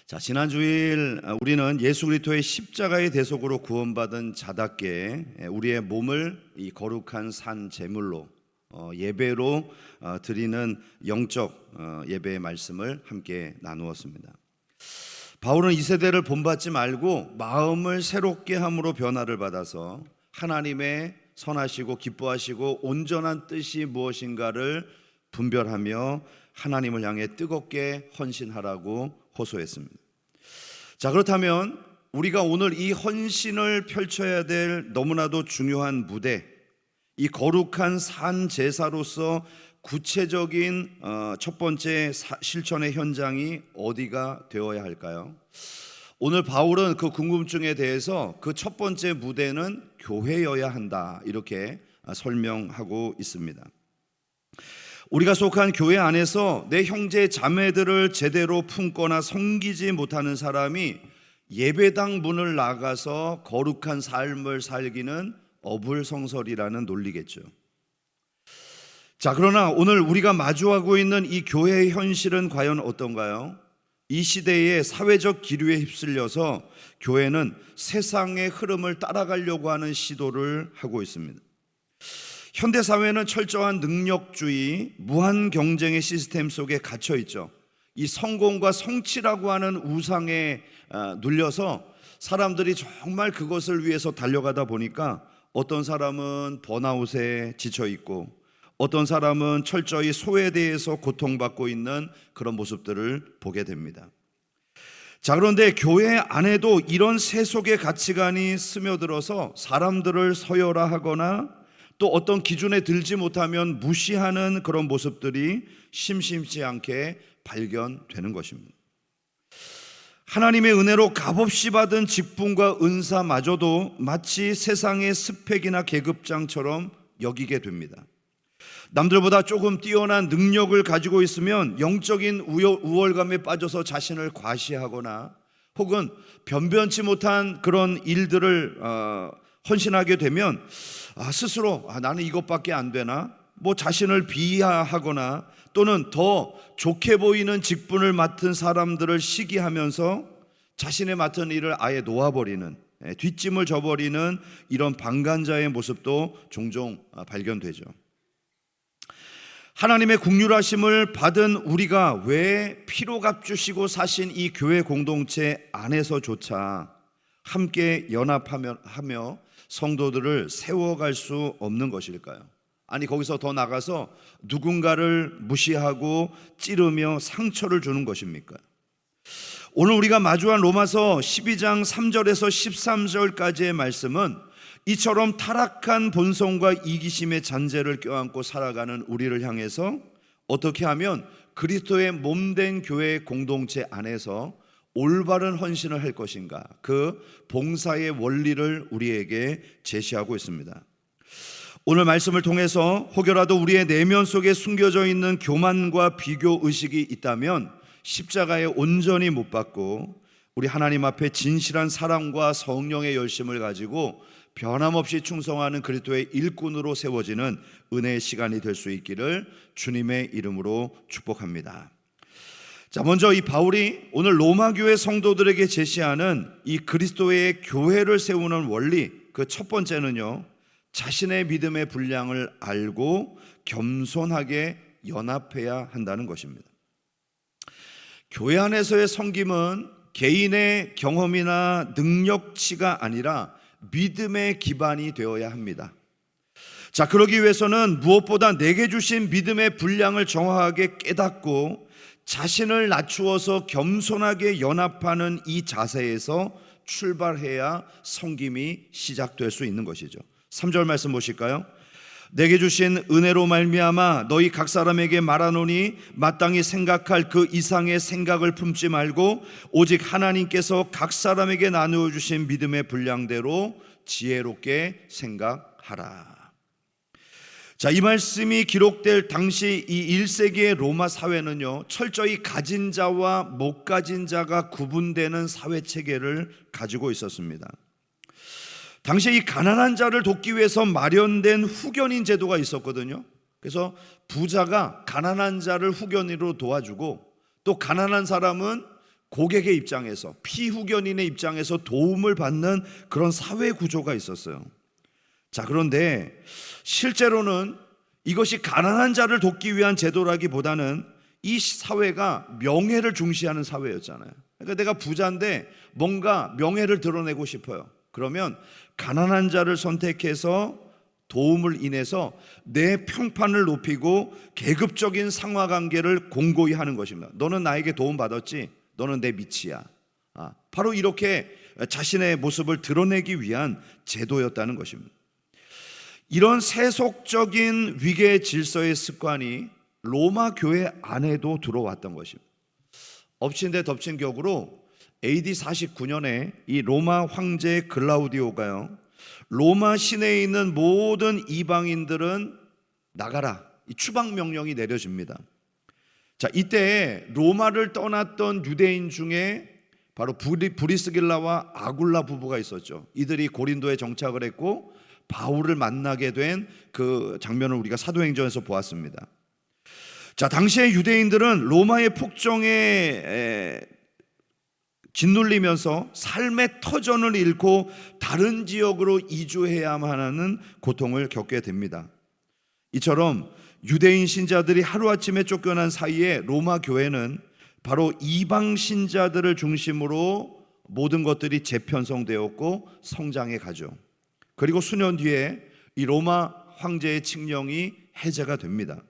지난 주일 우리는 예수 그리스도의 십자가의 대속으로 구원받은 자답게 우리의 몸을 이 거룩한 산 제물로 예배로 드리는 영적 예배의 말씀을 함께 나누었습니다. 바울은 이 세대를 본받지 말고 마음을 새롭게 함으로 변화를 받아서 하나님의 선하시고 기뻐하시고 온전한 뜻이 무엇인가를 분별하며 하나님을 향해 뜨겁게 헌신하라고 호소했습니다. 그렇다면 우리가 오늘 이 헌신을 펼쳐야 될 너무나도 중요한 무대, 이 거룩한 산 제사로서 구체적인 첫 번째 실천의 현장이 어디가 되어야 할까요? 오늘 바울은 그 궁금증에 대해서 그 첫 번째 무대는 교회여야 한다, 이렇게 설명하고 있습니다. 우리가 속한 교회 안에서 내 형제 자매들을 제대로 품거나 섬기지 못하는 사람이 예배당 문을 나가서 거룩한 삶을 살기는 어불성설이라는 논리겠죠. 그러나 오늘 우리가 마주하고 있는 이 교회의 현실은 과연 어떤가요? 이 시대의 사회적 기류에 휩쓸려서 교회는 세상의 흐름을 따라가려고 하는 시도를 하고 있습니다. 현대사회는 철저한 능력주의, 무한 경쟁의 시스템 속에 갇혀 있죠. 이 성공과 성취라고 하는 우상에 눌려서 사람들이 정말 그것을 위해서 달려가다 보니까 어떤 사람은 번아웃에 지쳐 있고 어떤 사람은 철저히 소외되어서 고통받고 있는 그런 모습들을 보게 됩니다. 그런데 교회 안에도 이런 세속의 가치관이 스며들어서 사람들을 서열화하거나 또 어떤 기준에 들지 못하면 무시하는 그런 모습들이 심심치 않게 발견되는 것입니다. 하나님의 은혜로 값없이 받은 직분과 은사마저도 마치 세상의 스펙이나 계급장처럼 여기게 됩니다. 남들보다 조금 뛰어난 능력을 가지고 있으면 영적인 우월감에 빠져서 자신을 과시하거나 혹은 변변치 못한 그런 일들을 헌신하게 되면 스스로 나는 이것밖에 안 되나? 자신을 비하하거나 또는 더 좋게 보이는 직분을 맡은 사람들을 시기하면서 자신의 맡은 일을 아예 놓아버리는, 뒷짐을 져버리는 이런 방관자의 모습도 종종 발견되죠. 하나님의 국률하심을 받은 우리가 왜 피로 값주시고 사신 이 교회 공동체 안에서조차 함께 연합하며 성도들을 세워갈 수 없는 것일까요? 아니, 거기서 더 나가서 누군가를 무시하고 찌르며 상처를 주는 것입니까? 오늘 우리가 마주한 로마서 12장 3절에서 13절까지의 말씀은 이처럼 타락한 본성과 이기심의 잔재를 껴안고 살아가는 우리를 향해서 어떻게 하면 그리스도의 몸된 교회 공동체 안에서 올바른 헌신을 할 것인가, 그 봉사의 원리를 우리에게 제시하고 있습니다. 오늘 말씀을 통해서 혹여라도 우리의 내면 속에 숨겨져 있는 교만과 비교 의식이 있다면 십자가에 온전히 못 박고 우리 하나님 앞에 진실한 사랑과 성령의 열심을 가지고 변함없이 충성하는 그리스도의 일꾼으로 세워지는 은혜의 시간이 될 수 있기를 주님의 이름으로 축복합니다. 먼저 이 바울이 오늘 로마 교회 성도들에게 제시하는 이 그리스도의 교회를 세우는 원리, 그 첫 번째는요, 자신의 믿음의 분량을 알고 겸손하게 연합해야 한다는 것입니다. 교회 안에서의 섬김은 개인의 경험이나 능력치가 아니라 믿음의 기반이 되어야 합니다. 그러기 위해서는 무엇보다 내게 주신 믿음의 분량을 정확하게 깨닫고 자신을 낮추어서 겸손하게 연합하는 이 자세에서 출발해야 섬김이 시작될 수 있는 것이죠. 3절 말씀 보실까요? 내게 주신 은혜로 말미암아 너희 각 사람에게 말하노니 마땅히 생각할 그 이상의 생각을 품지 말고 오직 하나님께서 각 사람에게 나누어 주신 믿음의 분량대로 지혜롭게 생각하라. 이 말씀이 기록될 당시 이 1세기의 로마 사회는요, 철저히 가진 자와 못 가진 자가 구분되는 사회 체계를 가지고 있었습니다. 당시에 이 가난한 자를 돕기 위해서 마련된 후견인 제도가 있었거든요. 그래서 부자가 가난한 자를 후견인으로 도와주고 또 가난한 사람은 고객의 입장에서, 피후견인의 입장에서 도움을 받는 그런 사회 구조가 있었어요. 자, 그런데 실제로는 이것이 가난한 자를 돕기 위한 제도라기보다는 이 사회가 명예를 중시하는 사회였잖아요. 그러니까 내가 부자인데 뭔가 명예를 드러내고 싶어요. 그러면 가난한 자를 선택해서 도움을 인해서 내 평판을 높이고 계급적인 상하관계를 공고히 하는 것입니다. 너는 나에게 도움 받았지? 너는 내 밑이야. 바로 이렇게 자신의 모습을 드러내기 위한 제도였다는 것입니다. 이런 세속적인 위계 질서의 습관이 로마 교회 안에도 들어왔던 것입니다. 엎친 데 덮친 격으로 AD 49년에 이 로마 황제 글라우디오가요, 로마 시내에 있는 모든 이방인들은 나가라, 이 추방 명령이 내려집니다. 자, 이때 로마를 떠났던 유대인 중에 바로 브리스길라와 아굴라 부부가 있었죠. 이들이 고린도에 정착을 했고 바울을 만나게 된 그 장면을 우리가 사도행전에서 보았습니다. 자, 당시의 유대인들은 로마의 폭정에 짓눌리면서 삶의 터전을 잃고 다른 지역으로 이주해야만 하는 고통을 겪게 됩니다. 이처럼 유대인 신자들이 하루아침에 쫓겨난 사이에 로마 교회는 바로 이방 신자들을 중심으로 모든 것들이 재편성되었고 성장해 가죠. 그리고 수년 뒤에 이 로마 황제의 칙령이 해제가 됩니다.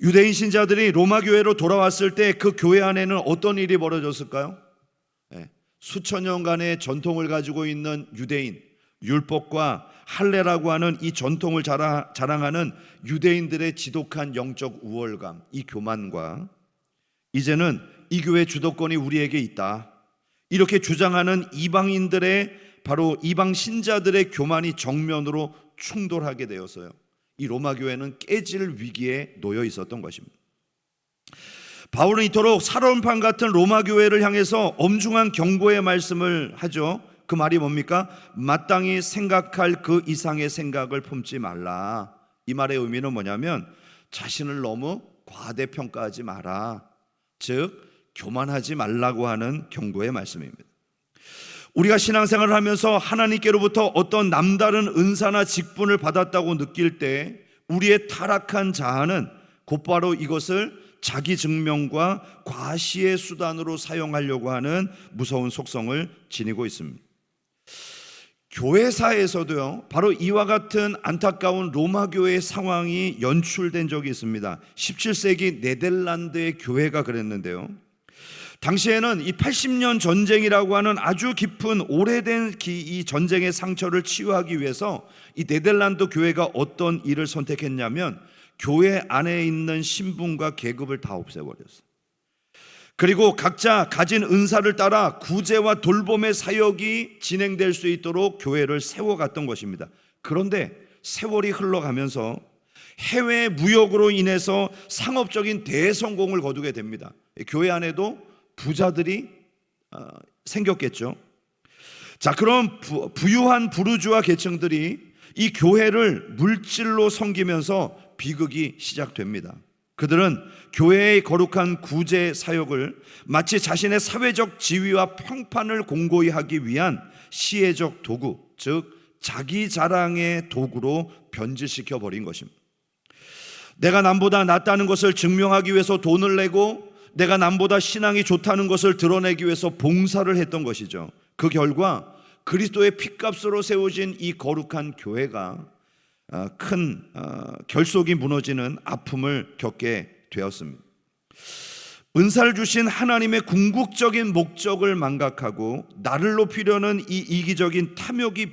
유대인 신자들이 로마 교회로 돌아왔을 때 그 교회 안에는 어떤 일이 벌어졌을까요? 수천 년간의 전통을 가지고 있는 유대인, 율법과 할례라고 하는 이 전통을 자랑하는 유대인들의 지독한 영적 우월감, 이 교만과 이제는 이 교회 주도권이 우리에게 있다, 이렇게 주장하는 이방인들의, 바로 이방 신자들의 교만이 정면으로 충돌하게 되었어요. 이 로마 교회는 깨질 위기에 놓여 있었던 것입니다. 바울은 이토록 살얼음판 같은 로마 교회를 향해서 엄중한 경고의 말씀을 하죠. 그 말이 뭡니까? 마땅히 생각할 그 이상의 생각을 품지 말라. 이 말의 의미는 뭐냐면 자신을 너무 과대평가하지 마라, 즉 교만하지 말라고 하는 경고의 말씀입니다. 우리가 신앙생활을 하면서 하나님께로부터 어떤 남다른 은사나 직분을 받았다고 느낄 때 우리의 타락한 자아는 곧바로 이것을 자기 증명과 과시의 수단으로 사용하려고 하는 무서운 속성을 지니고 있습니다. 교회사에서도요, 바로 이와 같은 안타까운 로마 교회의 상황이 연출된 적이 있습니다. 17세기 네덜란드의 교회가 그랬는데요, 당시에는 이 80년 전쟁이라고 하는 아주 깊은 오래된 이 전쟁의 상처를 치유하기 위해서 이 네덜란드 교회가 어떤 일을 선택했냐면 교회 안에 있는 신분과 계급을 다 없애버렸어요. 그리고 각자 가진 은사를 따라 구제와 돌봄의 사역이 진행될 수 있도록 교회를 세워갔던 것입니다. 그런데 세월이 흘러가면서 해외 무역으로 인해서 상업적인 대성공을 거두게 됩니다. 교회 안에도 부자들이 생겼겠죠. 자, 그럼 부유한 부르주아 계층들이 이 교회를 물질로 섬기면서 비극이 시작됩니다. 그들은 교회의 거룩한 구제 사역을 마치 자신의 사회적 지위와 평판을 공고히 하기 위한 시혜적 도구, 즉 자기 자랑의 도구로 변질시켜 버린 것입니다. 내가 남보다 낫다는 것을 증명하기 위해서 돈을 내고 내가 남보다 신앙이 좋다는 것을 드러내기 위해서 봉사를 했던 것이죠. 그 결과 그리스도의 피값으로 세워진 이 거룩한 교회가 큰 결속이 무너지는 아픔을 겪게 되었습니다. 은사를 주신 하나님의 궁극적인 목적을 망각하고 나를 높이려는 이 이기적인 탐욕이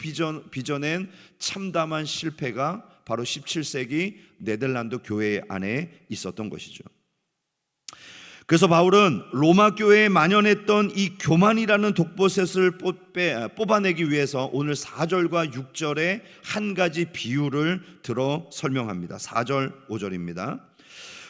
빚어낸 참담한 실패가 바로 17세기 네덜란드 교회 안에 있었던 것이죠. 그래서 바울은 로마 교회에 만연했던 이 교만이라는 독버섯을 뽑아내기 위해서 오늘 4절과 6절에 한 가지 비유를 들어 설명합니다. 4절 5절입니다.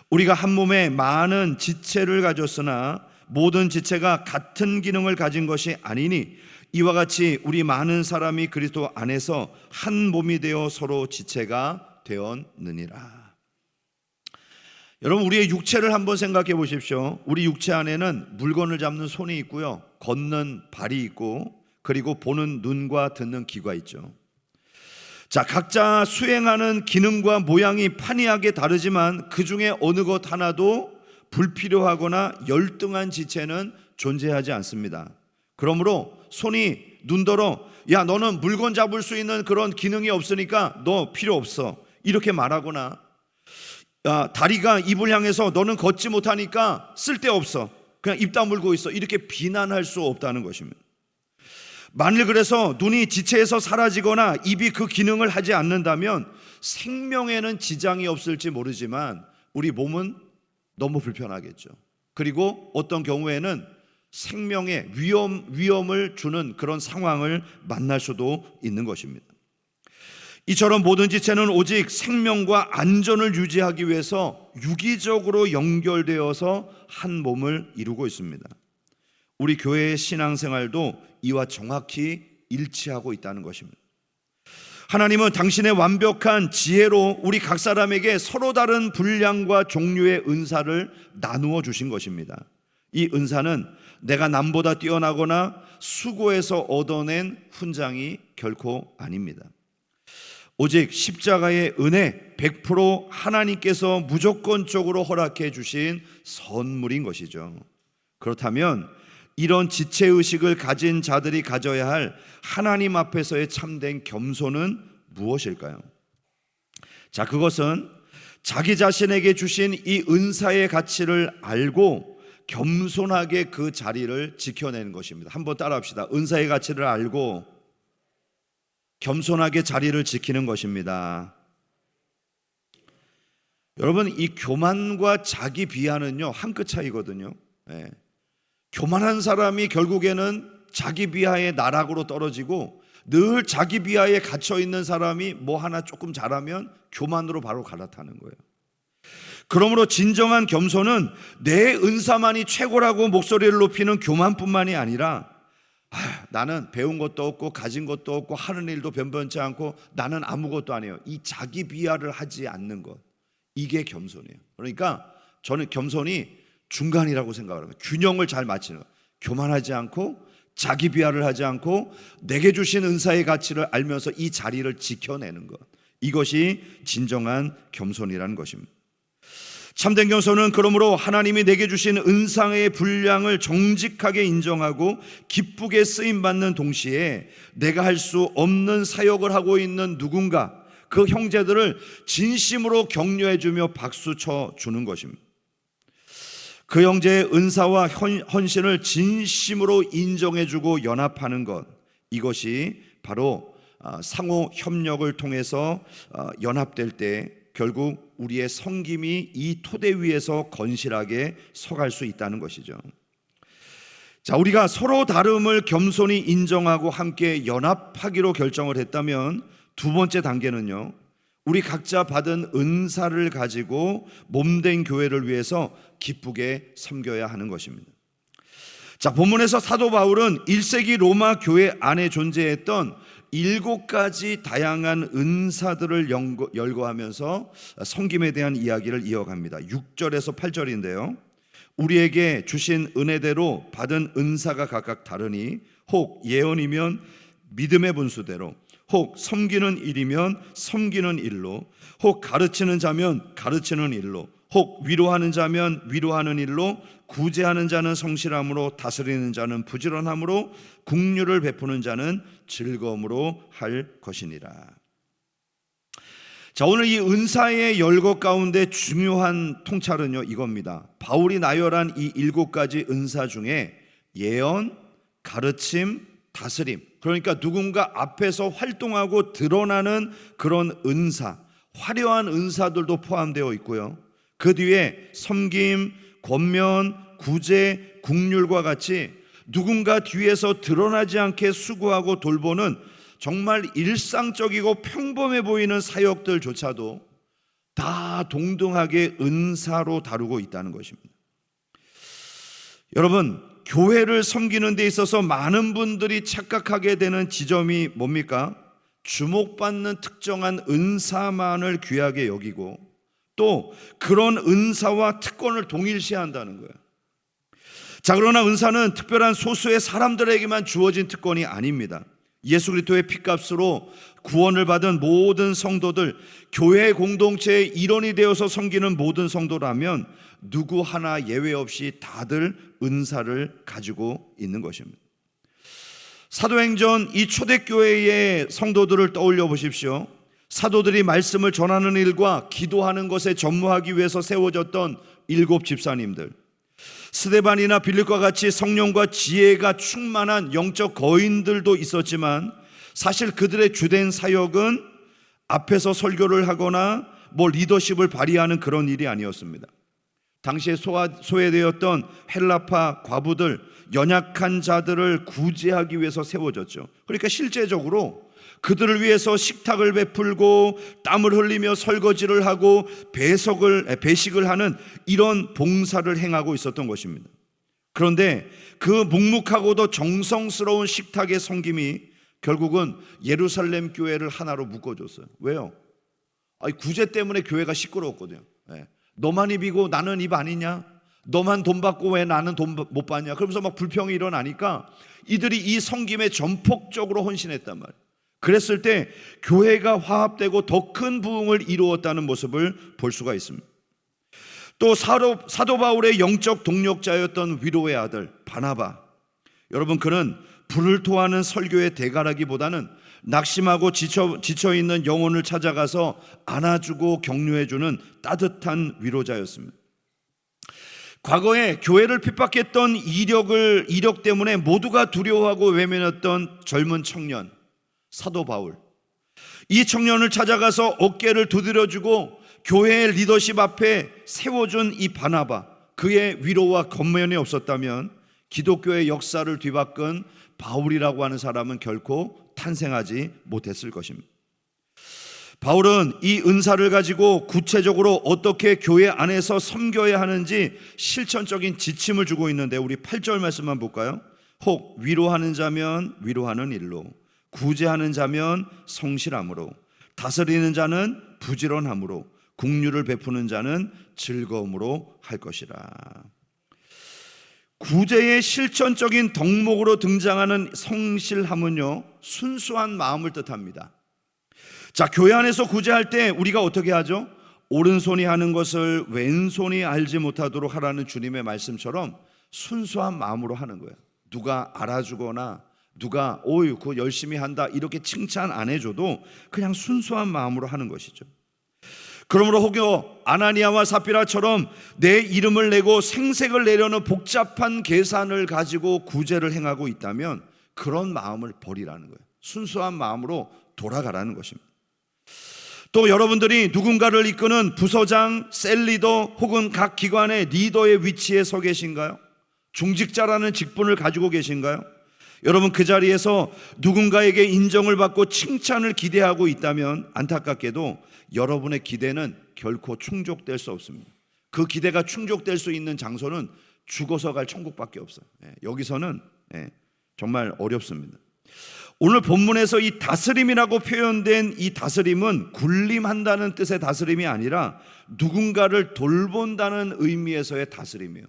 우리가 한 몸에 많은 지체를 가졌으나 모든 지체가 같은 기능을 가진 것이 아니니 이와 같이 우리 많은 사람이 그리스도 안에서 한 몸이 되어 서로 지체가 되었느니라. 여러분, 우리의 육체를 한번 생각해 보십시오. 우리 육체 안에는 물건을 잡는 손이 있고요, 걷는 발이 있고, 그리고 보는 눈과 듣는 귀가 있죠. 자, 각자 수행하는 기능과 모양이 판이하게 다르지만 그 중에 어느 것 하나도 불필요하거나 열등한 지체는 존재하지 않습니다. 그러므로 손이 눈더러 야, 너는 물건 잡을 수 있는 그런 기능이 없으니까 너 필요 없어, 이렇게 말하거나, 다리가 입을 향해서 너는 걷지 못하니까 쓸데없어, 그냥 입 다물고 있어, 이렇게 비난할 수 없다는 것입니다. 만일 그래서 눈이 지체해서 사라지거나 입이 그 기능을 하지 않는다면 생명에는 지장이 없을지 모르지만 우리 몸은 너무 불편하겠죠. 그리고 어떤 경우에는 생명에 위험을 주는 그런 상황을 만날 수도 있는 것입니다. 이처럼 모든 지체는 오직 생명과 안전을 유지하기 위해서 유기적으로 연결되어서 한 몸을 이루고 있습니다. 우리 교회의 신앙생활도 이와 정확히 일치하고 있다는 것입니다. 하나님은 당신의 완벽한 지혜로 우리 각 사람에게 서로 다른 분량과 종류의 은사를 나누어 주신 것입니다. 이 은사는 내가 남보다 뛰어나거나 수고해서 얻어낸 훈장이 결코 아닙니다. 오직 십자가의 은혜 100% 하나님께서 무조건적으로 허락해 주신 선물인 것이죠. 그렇다면 이런 지체의식을 가진 자들이 가져야 할 하나님 앞에서의 참된 겸손은 무엇일까요? 자, 그것은 자기 자신에게 주신 이 은사의 가치를 알고 겸손하게 그 자리를 지켜내는 것입니다. 한번 따라합시다. 은사의 가치를 알고 겸손하게 자리를 지키는 것입니다. 여러분, 이 교만과 자기 비하는요, 한 끗 차이거든요. 네. 교만한 사람이 결국에는 자기 비하의 나락으로 떨어지고, 늘 자기 비하에 갇혀 있는 사람이 뭐 하나 조금 잘하면 교만으로 바로 갈아타는 거예요. 그러므로 진정한 겸손은 내 은사만이 최고라고 목소리를 높이는 교만뿐만이 아니라, 나는 배운 것도 없고 가진 것도 없고 하는 일도 변변치 않고 나는 아무것도 아니에요, 이 자기 비하를 하지 않는 것, 이게 겸손이에요. 그러니까 저는 겸손이 중간이라고 생각을 합니다. 균형을 잘 맞추는 것. 교만하지 않고 자기 비하를 하지 않고 내게 주신 은사의 가치를 알면서 이 자리를 지켜내는 것, 이것이 진정한 겸손이라는 것입니다. 참된 겸손은 그러므로 하나님이 내게 주신 은사의 분량을 정직하게 인정하고 기쁘게 쓰임받는 동시에 내가 할 수 없는 사역을 하고 있는 누군가, 그 형제들을 진심으로 격려해주며 박수쳐 주는 것입니다. 그 형제의 은사와 헌신을 진심으로 인정해주고 연합하는 것, 이것이 바로 상호 협력을 통해서 연합될 때 결국 우리의 섬김이 이 토대 위에서 건실하게 서갈 수 있다는 것이죠. 자, 우리가 서로 다름을 겸손히 인정하고 함께 연합하기로 결정을 했다면 두 번째 단계는요, 우리 각자 받은 은사를 가지고 몸된 교회를 위해서 기쁘게 섬겨야 하는 것입니다. 자, 본문에서 사도 바울은 1세기 로마 교회 안에 존재했던 7가지 다양한 은사들을 열거하면서 섬김에 대한 이야기를 이어갑니다. 6절에서 8절인데요. 우리에게 주신 은혜대로 받은 은사가 각각 다르니 혹 예언이면 믿음의 분수대로, 혹 섬기는 일이면 섬기는 일로, 혹 가르치는 자면 가르치는 일로, 혹 위로하는 자면 위로하는 일로, 구제하는 자는 성실함으로, 다스리는 자는 부지런함으로, 긍휼을 베푸는 자는 즐거움으로 할 것이니라. 자, 오늘 이 은사의 열거 가운데 중요한 통찰은요, 이겁니다. 바울이 나열한 이 7가지 은사 중에 예언, 가르침, 다스림, 그러니까 누군가 앞에서 활동하고 드러나는 그런 은사, 화려한 은사들도 포함되어 있고요. 그 뒤에 섬김, 권면, 구제, 긍휼과 같이 누군가 뒤에서 드러나지 않게 수고하고 돌보는 정말 일상적이고 평범해 보이는 사역들조차도 다 동등하게 은사로 다루고 있다는 것입니다. 여러분, 교회를 섬기는 데 있어서 많은 분들이 착각하게 되는 지점이 뭡니까? 주목받는 특정한 은사만을 귀하게 여기고 또 그런 은사와 특권을 동일시한다는 거예요. 자, 그러나 은사는 특별한 소수의 사람들에게만 주어진 특권이 아닙니다. 예수 그리스도의 피값으로 구원을 받은 모든 성도들, 교회 공동체의 일원이 되어서 섬기는 모든 성도라면 누구 하나 예외 없이 다들 은사를 가지고 있는 것입니다. 사도행전 이 초대교회의 성도들을 떠올려 보십시오. 사도들이 말씀을 전하는 일과 기도하는 것에 전무하기 위해서 세워졌던 7 집사님들, 스데반이나 빌립과 같이 성령과 지혜가 충만한 영적 거인들도 있었지만 사실 그들의 주된 사역은 앞에서 설교를 하거나 리더십을 발휘하는 그런 일이 아니었습니다. 당시에 소외되었던 헬라파 과부들, 연약한 자들을 구제하기 위해서 세워졌죠. 그러니까 실제적으로 그들을 위해서 식탁을 베풀고 땀을 흘리며 설거지를 하고 배식을 하는 이런 봉사를 행하고 있었던 것입니다. 그런데 그 묵묵하고도 정성스러운 식탁의 섬김이 결국은 예루살렘 교회를 하나로 묶어줬어요. 왜요? 구제 때문에 교회가 시끄러웠거든요. 너만 입이고 나는 입 아니냐? 너만 돈 받고 왜 나는 돈 못 받냐? 그러면서 막 불평이 일어나니까 이들이 이 섬김에 전폭적으로 헌신했단 말이에요. 그랬을 때 교회가 화합되고 더 큰 부흥을 이루었다는 모습을 볼 수가 있습니다. 또 사도 바울의 영적 동력자였던 위로의 아들 바나바, 여러분, 그는 불을 토하는 설교의 대가라기보다는 낙심하고 지쳐있는 영혼을 찾아가서 안아주고 격려해주는 따뜻한 위로자였습니다. 과거에 교회를 핍박했던 이력 때문에 모두가 두려워하고 외면했던 젊은 청년 사도 바울, 이 청년을 찾아가서 어깨를 두드려주고 교회의 리더십 앞에 세워준 이 바나바, 그의 위로와 겉면이 없었다면 기독교의 역사를 뒤바꾼 바울이라고 하는 사람은 결코 탄생하지 못했을 것입니다. 바울은 이 은사를 가지고 구체적으로 어떻게 교회 안에서 섬겨야 하는지 실천적인 지침을 주고 있는데, 우리 8절 말씀만 볼까요? 혹 위로하는 자면 위로하는 일로, 구제하는 자면 성실함으로, 다스리는 자는 부지런함으로, 긍휼을 베푸는 자는 즐거움으로 할 것이라. 구제의 실천적인 덕목으로 등장하는 성실함은요, 순수한 마음을 뜻합니다. 자, 교회 안에서 구제할 때 우리가 어떻게 하죠? 오른손이 하는 것을 왼손이 알지 못하도록 하라는 주님의 말씀처럼 순수한 마음으로 하는 거예요. 누가 알아주거나 누가 그거 열심히 한다 이렇게 칭찬 안 해줘도 그냥 순수한 마음으로 하는 것이죠. 그러므로 혹여 아나니아와 삽비라처럼 내 이름을 내고 생색을 내려는 복잡한 계산을 가지고 구제를 행하고 있다면 그런 마음을 버리라는 거예요. 순수한 마음으로 돌아가라는 것입니다. 또 여러분들이 누군가를 이끄는 부서장, 셀리더 혹은 각 기관의 리더의 위치에 서 계신가요? 중직자라는 직분을 가지고 계신가요? 여러분, 그 자리에서 누군가에게 인정을 받고 칭찬을 기대하고 있다면 안타깝게도 여러분의 기대는 결코 충족될 수 없습니다. 그 기대가 충족될 수 있는 장소는 죽어서 갈 천국밖에 없어요. 여기서는 정말 어렵습니다. 오늘 본문에서 이 다스림이라고 표현된 이 다스림은 군림한다는 뜻의 다스림이 아니라 누군가를 돌본다는 의미에서의 다스림이에요.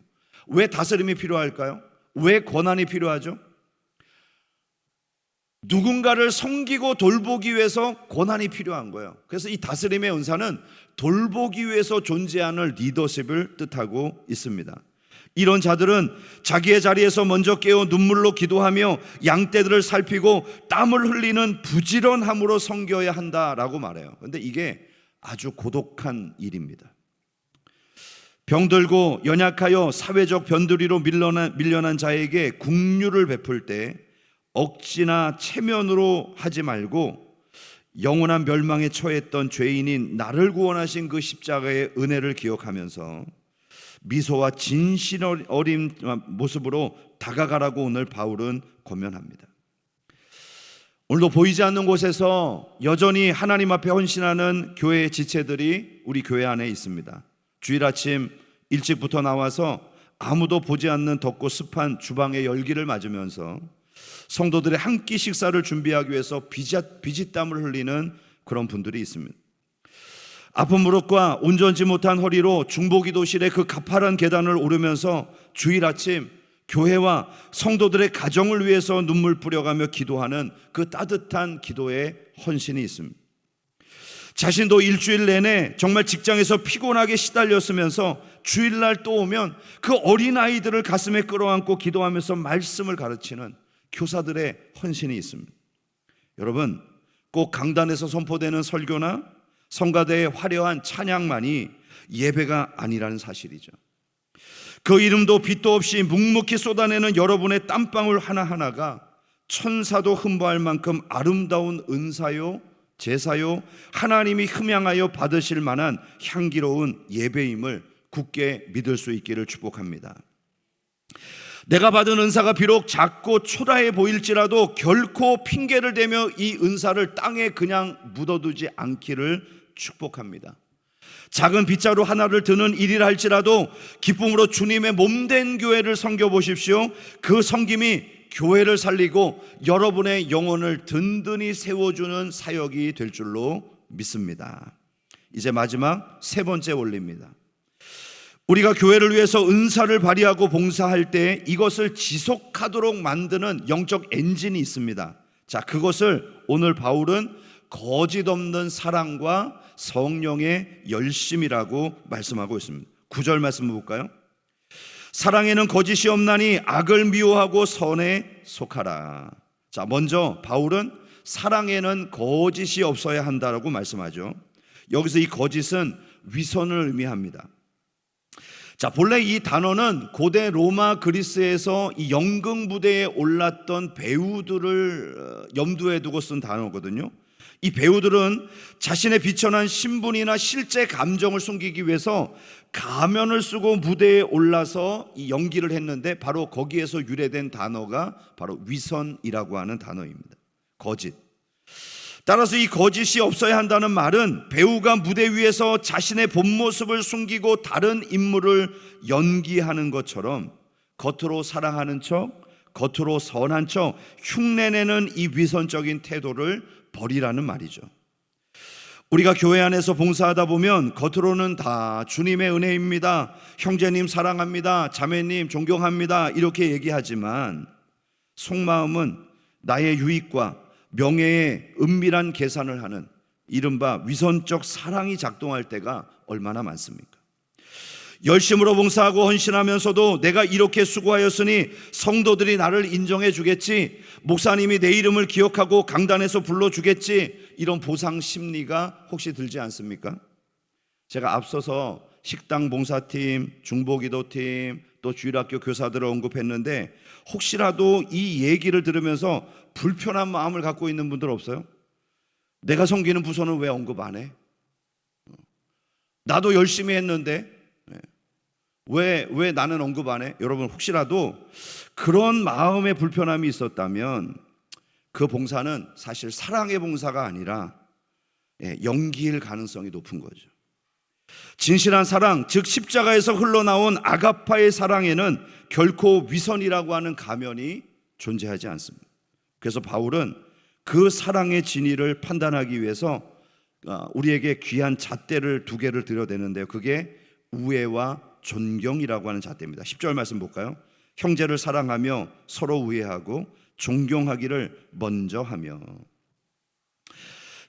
왜 다스림이 필요할까요? 왜 권한이 필요하죠? 누군가를 섬기고 돌보기 위해서 권한이 필요한 거예요. 그래서 이 다스림의 은사는 돌보기 위해서 존재하는 리더십을 뜻하고 있습니다. 이런 자들은 자기의 자리에서 먼저 깨어 눈물로 기도하며 양떼들을 살피고 땀을 흘리는 부지런함으로 섬겨야 한다라고 말해요. 그런데 이게 아주 고독한 일입니다. 병들고 연약하여 사회적 변두리로 밀려난 자에게 긍휼을 베풀 때 억지나 체면으로 하지 말고 영원한 멸망에 처했던 죄인인 나를 구원하신 그 십자가의 은혜를 기억하면서 미소와 진실 어린 모습으로 다가가라고 오늘 바울은 권면합니다. 오늘도 보이지 않는 곳에서 여전히 하나님 앞에 헌신하는 교회의 지체들이 우리 교회 안에 있습니다. 주일 아침 일찍부터 나와서 아무도 보지 않는 덥고 습한 주방의 열기를 맞으면서 성도들의 한 끼 식사를 준비하기 위해서 비짓땀을 흘리는 그런 분들이 있습니다. 아픈 무릎과 온전치 못한 허리로 중보기도실의 그 가파른 계단을 오르면서 주일 아침 교회와 성도들의 가정을 위해서 눈물 뿌려가며 기도하는 그 따뜻한 기도의 헌신이 있습니다. 자신도 일주일 내내 정말 직장에서 피곤하게 시달렸으면서 주일날 또 오면 그 어린아이들을 가슴에 끌어안고 기도하면서 말씀을 가르치는 교사들의 헌신이 있습니다. 여러분, 꼭 강단에서 선포되는 설교나 성가대의 화려한 찬양만이 예배가 아니라는 사실이죠. 그 이름도 빛도 없이 묵묵히 쏟아내는 여러분의 땀방울 하나하나가 천사도 흠모할 만큼 아름다운 은사요, 제사요, 하나님이 흠양하여 받으실 만한 향기로운 예배임을 굳게 믿을 수 있기를 축복합니다. 내가 받은 은사가 비록 작고 초라해 보일지라도 결코 핑계를 대며 이 은사를 땅에 그냥 묻어두지 않기를 축복합니다. 작은 빗자루 하나를 드는 일이라 할지라도 기쁨으로 주님의 몸된 교회를 섬겨보십시오. 그 섬김이 교회를 살리고 여러분의 영혼을 든든히 세워주는 사역이 될 줄로 믿습니다. 이제 마지막 세 번째 원리입니다. 우리가 교회를 위해서 은사를 발휘하고 봉사할 때 이것을 지속하도록 만드는 영적 엔진이 있습니다. 자, 그것을 오늘 바울은 거짓 없는 사랑과 성령의 열심이라고 말씀하고 있습니다. 9절 말씀 볼까요? 사랑에는 거짓이 없나니 악을 미워하고 선에 속하라. 자, 먼저 바울은 사랑에는 거짓이 없어야 한다라고 말씀하죠. 여기서 이 거짓은 위선을 의미합니다. 자, 본래 이 단어는 고대 로마 그리스에서 이 연극 무대에 올랐던 배우들을 염두에 두고 쓴 단어거든요. 이 배우들은 자신의 비천한 신분이나 실제 감정을 숨기기 위해서 가면을 쓰고 무대에 올라서 이 연기를 했는데 바로 거기에서 유래된 단어가 바로 위선이라고 하는 단어입니다. 거짓. 따라서 이 거짓이 없어야 한다는 말은 배우가 무대 위에서 자신의 본 모습을 숨기고 다른 인물을 연기하는 것처럼 겉으로 사랑하는 척, 겉으로 선한 척 흉내내는 이 위선적인 태도를 버리라는 말이죠. 우리가 교회 안에서 봉사하다 보면 겉으로는 다 주님의 은혜입니다, 형제님 사랑합니다, 자매님 존경합니다 이렇게 얘기하지만 속마음은 나의 유익과 명예의 은밀한 계산을 하는 이른바 위선적 사랑이 작동할 때가 얼마나 많습니까? 열심으로 봉사하고 헌신하면서도 내가 이렇게 수고하였으니 성도들이 나를 인정해 주겠지, 목사님이 내 이름을 기억하고 강단에서 불러주겠지, 이런 보상 심리가 혹시 들지 않습니까? 제가 앞서서 식당 봉사팀, 중보기도팀, 또 주일학교 교사들을 언급했는데 혹시라도 이 얘기를 들으면서 불편한 마음을 갖고 있는 분들 없어요? 내가 섬기는 부서는 왜 언급 안 해? 나도 열심히 했는데 왜 나는 언급 안 해? 여러분, 혹시라도 그런 마음의 불편함이 있었다면 그 봉사는 사실 사랑의 봉사가 아니라 연기일 가능성이 높은 거죠. 진실한 사랑, 즉 십자가에서 흘러나온 아가파의 사랑에는 결코 위선이라고 하는 가면이 존재하지 않습니다. 그래서 바울은 그 사랑의 진위를 판단하기 위해서 우리에게 귀한 잣대를 두 개를 들여대는데요. 그게 우애와 존경이라고 하는 잣대입니다. 10절 말씀 볼까요? 형제를 사랑하며 서로 우애하고 존경하기를 먼저 하며.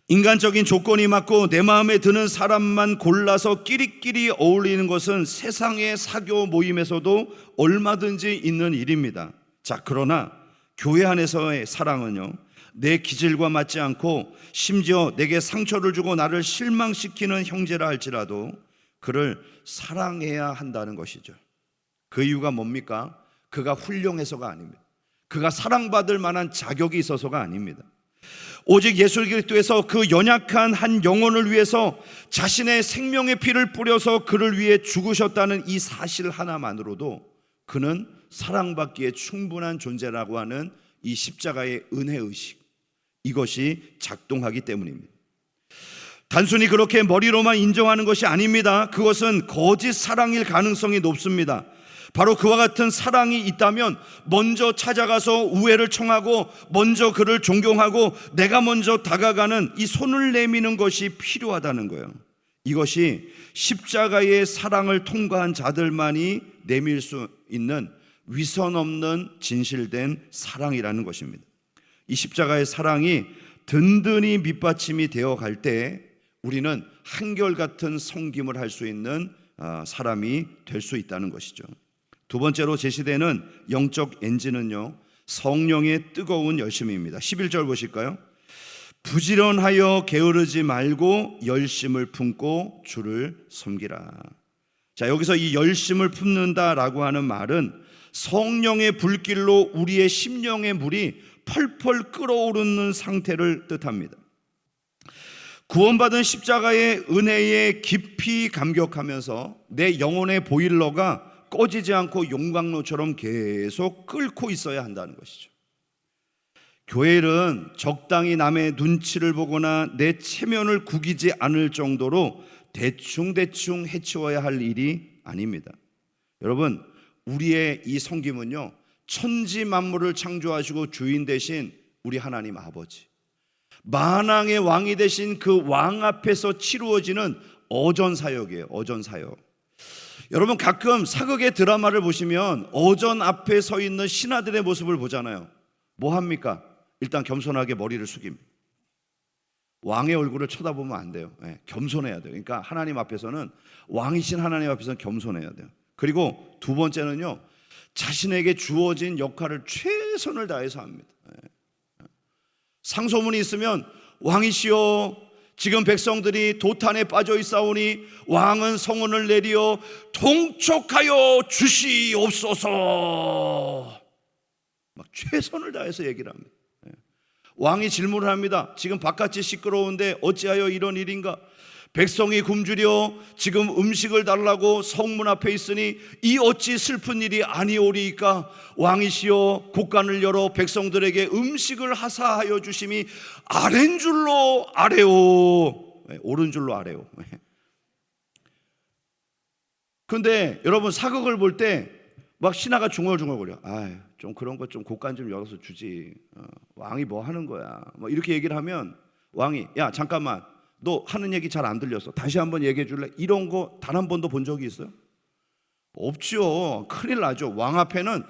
인간적인 조건이 맞고 내 마음에 드는 사람만 골라서 끼리끼리 어울리는 것은 세상의 사교 모임에서도 얼마든지 있는 일입니다. 자, 그러나 교회 안에서의 사랑은요, 내 기질과 맞지 않고 심지어 내게 상처를 주고 나를 실망시키는 형제라 할지라도 그를 사랑해야 한다는 것이죠. 그 이유가 뭡니까? 그가 훌륭해서가 아닙니다. 그가 사랑받을 만한 자격이 있어서가 아닙니다. 오직 예수 그리스도에서 그 연약한 한 영혼을 위해서 자신의 생명의 피를 뿌려서 그를 위해 죽으셨다는 이 사실 하나만으로도 그는 사랑받기에 충분한 존재라고 하는 이 십자가의 은혜의식, 이것이 작동하기 때문입니다. 단순히 그렇게 머리로만 인정하는 것이 아닙니다. 그것은 거짓 사랑일 가능성이 높습니다. 바로 그와 같은 사랑이 있다면 먼저 찾아가서 우애를 청하고 먼저 그를 존경하고 내가 먼저 다가가는 이 손을 내미는 것이 필요하다는 거예요. 이것이 십자가의 사랑을 통과한 자들만이 내밀 수 있는 위선 없는 진실된 사랑이라는 것입니다. 이 십자가의 사랑이 든든히 밑받침이 되어 갈 때 우리는 한결같은 섬김을 할 수 있는 사람이 될 수 있다는 것이죠. 두 번째로 제시되는 영적 엔진은요, 성령의 뜨거운 열심입니다. 11절 보실까요? 부지런하여 게으르지 말고 열심을 품고 주를 섬기라. 자, 여기서 이 열심을 품는다라고 하는 말은 성령의 불길로 우리의 심령의 물이 펄펄 끓어오르는 상태를 뜻합니다. 구원받은 십자가의 은혜에 깊이 감격하면서 내 영혼의 보일러가 꺼지지 않고 용광로처럼 계속 끓고 있어야 한다는 것이죠. 교회는 적당히 남의 눈치를 보거나 내 체면을 구기지 않을 정도로 대충 해치워야 할 일이 아닙니다. 여러분, 우리의 이 섬김은요, 천지 만물을 창조하시고 주인 되신 우리 하나님 아버지, 만왕의 왕이 되신 그 왕 앞에서 치루어지는 어전 사역이에요. 어전 사역. 여러분, 가끔 사극의 드라마를 보시면 어전 앞에 서 있는 신하들의 모습을 보잖아요. 뭐 합니까? 일단 겸손하게 머리를 숙입니다. 왕의 얼굴을 쳐다보면 안 돼요. 네, 겸손해야 돼요. 그러니까 하나님 앞에서는, 왕이신 하나님 앞에서는 겸손해야 돼요. 그리고 두 번째는요, 자신에게 주어진 역할을 최선을 다해서 합니다. 상소문이 있으면 왕이시여, 지금 백성들이 도탄에 빠져 있사오니 왕은 성원을 내리어 통촉하여 주시옵소서. 막 최선을 다해서 얘기를 합니다. 왕이 질문을 합니다. 지금 바깥이 시끄러운데 어찌하여 이런 일인가? 백성이 굶주려 지금 음식을 달라고 성문 앞에 있으니 이 어찌 슬픈 일이 아니오리이까? 왕이시여, 곳간을 열어 백성들에게 음식을 하사하여 주심이 아랜 줄로 아래오. 오른 줄로 아래오. 근데 여러분, 사극을 볼 때 막 신하가 중얼중얼거려. 좀 그런 것 좀 곳간 좀 열어서 주지. 왕이 뭐 하는 거야? 뭐 이렇게 얘기를 하면 왕이, 야 잠깐만, 너 하는 얘기 잘 안 들렸어. 다시 한번 얘기해 줄래? 이런 거 단 한 번도 본 적이 있어요? 없죠. 큰일 나죠. 왕 앞에는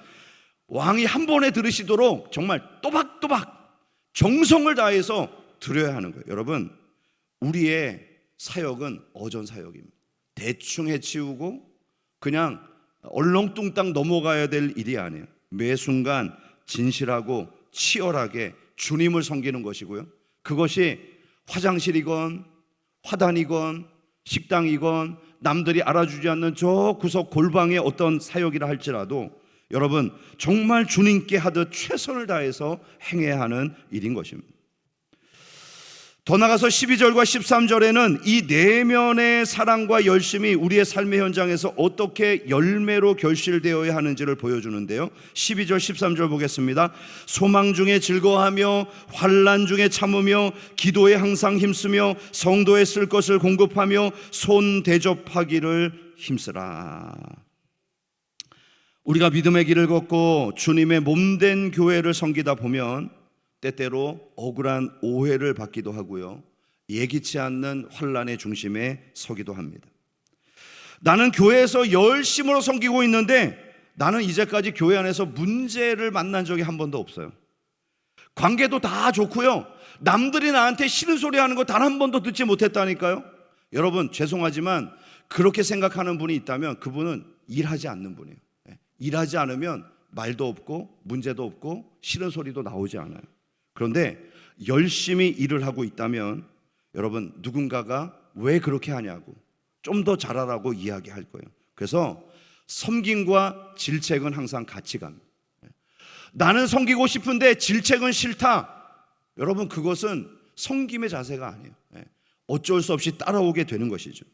왕이 한 번에 들으시도록 정말 또박또박 정성을 다해서 드려야 하는 거예요. 여러분, 우리의 사역은 어전 사역입니다. 대충 해치우고 그냥 얼렁뚱땅 넘어가야 될 일이 아니에요. 매 순간 진실하고 치열하게 주님을 섬기는 것이고요, 그것이 화장실이건 화단이건 식당이건 남들이 알아주지 않는 저 구석 골방의 어떤 사역이라 할지라도 여러분, 정말 주님께 하듯 최선을 다해서 행해야 하는 일인 것입니다. 더 나아가서 12절과 13절에는 이 내면의 사랑과 열심이 우리의 삶의 현장에서 어떻게 열매로 결실되어야 하는지를 보여주는데요, 12절 13절 보겠습니다. 소망 중에 즐거워하며 환난 중에 참으며 기도에 항상 힘쓰며 성도에 쓸 것을 공급하며 손 대접하기를 힘쓰라. 우리가 믿음의 길을 걷고 주님의 몸된 교회를 섬기다 보면 때때로 억울한 오해를 받기도 하고요, 예기치 않는 환난의 중심에 서기도 합니다. 나는 교회에서 열심으로 섬기고 있는데 나는 이제까지 교회 안에서 문제를 만난 적이 한 번도 없어요. 관계도 다 좋고요, 남들이 나한테 싫은 소리 하는 거 단 한 번도 듣지 못했다니까요. 여러분, 죄송하지만 그렇게 생각하는 분이 있다면 그분은 일하지 않는 분이에요. 일하지 않으면 말도 없고 문제도 없고 싫은 소리도 나오지 않아요. 그런데 열심히 일을 하고 있다면 여러분, 누군가가 왜 그렇게 하냐고 좀 더 잘하라고 이야기할 거예요. 그래서 섬김과 질책은 항상 같이 갑니다. 나는 섬기고 싶은데 질책은 싫다. 여러분, 그것은 섬김의 자세가 아니에요. 어쩔 수 없이 따라오게 되는 것이죠.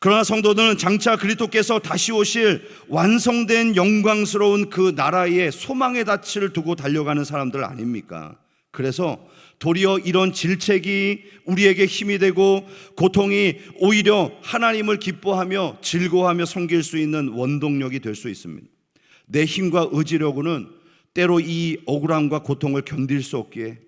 그러나 성도들은 장차 그리스도께서 다시 오실 완성된 영광스러운 그 나라의 소망의 닻을 두고 달려가는 사람들 아닙니까? 그래서 도리어 이런 질책이 우리에게 힘이 되고 고통이 오히려 하나님을 기뻐하며 즐거워하며 섬길 수 있는 원동력이 될 수 있습니다. 내 힘과 의지력으로는 때로 이 억울함과 고통을 견딜 수 없기에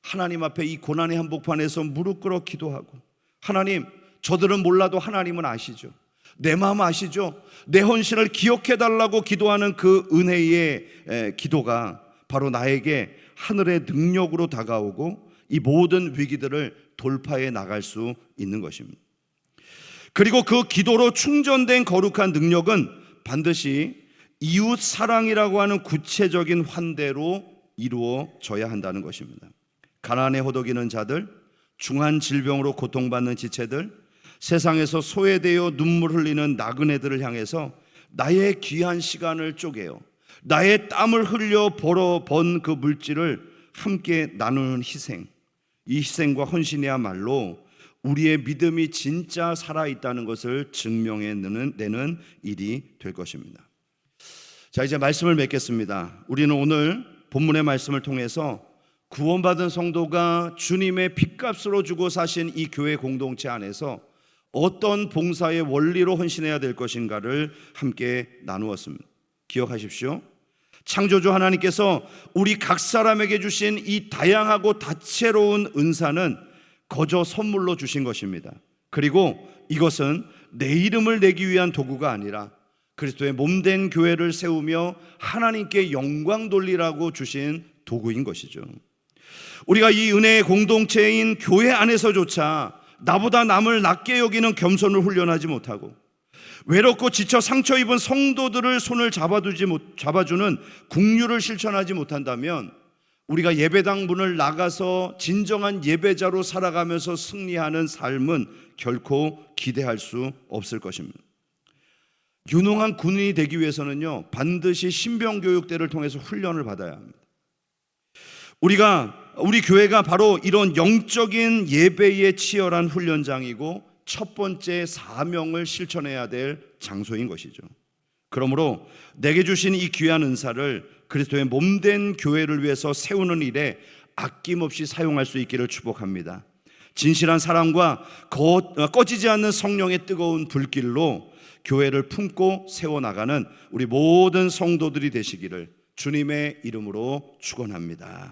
하나님 앞에 이 고난의 한복판에서 무릎 꿇어 기도하고, 하나님, 저들은 몰라도 하나님은 아시죠. 내 마음 아시죠. 내 헌신을 기억해달라고 기도하는 그 은혜의 기도가 바로 나에게 하늘의 능력으로 다가오고 이 모든 위기들을 돌파해 나갈 수 있는 것입니다. 그리고 그 기도로 충전된 거룩한 능력은 반드시 이웃 사랑이라고 하는 구체적인 환대로 이루어져야 한다는 것입니다. 가난에 허덕이는 자들, 중한 질병으로 고통받는 지체들, 세상에서 소외되어 눈물 흘리는 나그네들을 향해서 나의 귀한 시간을 쪼개어 나의 땀을 흘려 벌어 번 그 물질을 함께 나누는 희생, 이 희생과 헌신이야말로 우리의 믿음이 진짜 살아있다는 것을 증명해내는 일이 될 것입니다. 자, 이제 말씀을 맺겠습니다. 우리는 오늘 본문의 말씀을 통해서 구원받은 성도가 주님의 핏값으로 주고 사신 이 교회 공동체 안에서 어떤 봉사의 원리로 헌신해야 될 것인가를 함께 나누었습니다. 기억하십시오. 창조주 하나님께서 우리 각 사람에게 주신 이 다양하고 다채로운 은사는 거저 선물로 주신 것입니다. 그리고 이것은 내 이름을 내기 위한 도구가 아니라 그리스도의 몸된 교회를 세우며 하나님께 영광 돌리라고 주신 도구인 것이죠. 우리가 이 은혜의 공동체인 교회 안에서조차 나보다 남을 낮게 여기는 겸손을 훈련하지 못하고 외롭고 지쳐 상처 입은 성도들을 손을 잡아주는 긍휼을 실천하지 못한다면 우리가 예배당 문을 나가서 진정한 예배자로 살아가면서 승리하는 삶은 결코 기대할 수 없을 것입니다. 유능한 군인이 되기 위해서는요, 반드시 신병교육대를 통해서 훈련을 받아야 합니다. 우리 교회가 바로 이런 영적인 예배의 치열한 훈련장이고 첫 번째 사명을 실천해야 될 장소인 것이죠. 그러므로 내게 주신 이 귀한 은사를 그리스도의 몸된 교회를 위해서 세우는 일에 아낌없이 사용할 수 있기를 축복합니다. 진실한 사랑과 꺼지지 않는 성령의 뜨거운 불길로 교회를 품고 세워나가는 우리 모든 성도들이 되시기를 주님의 이름으로 축원합니다.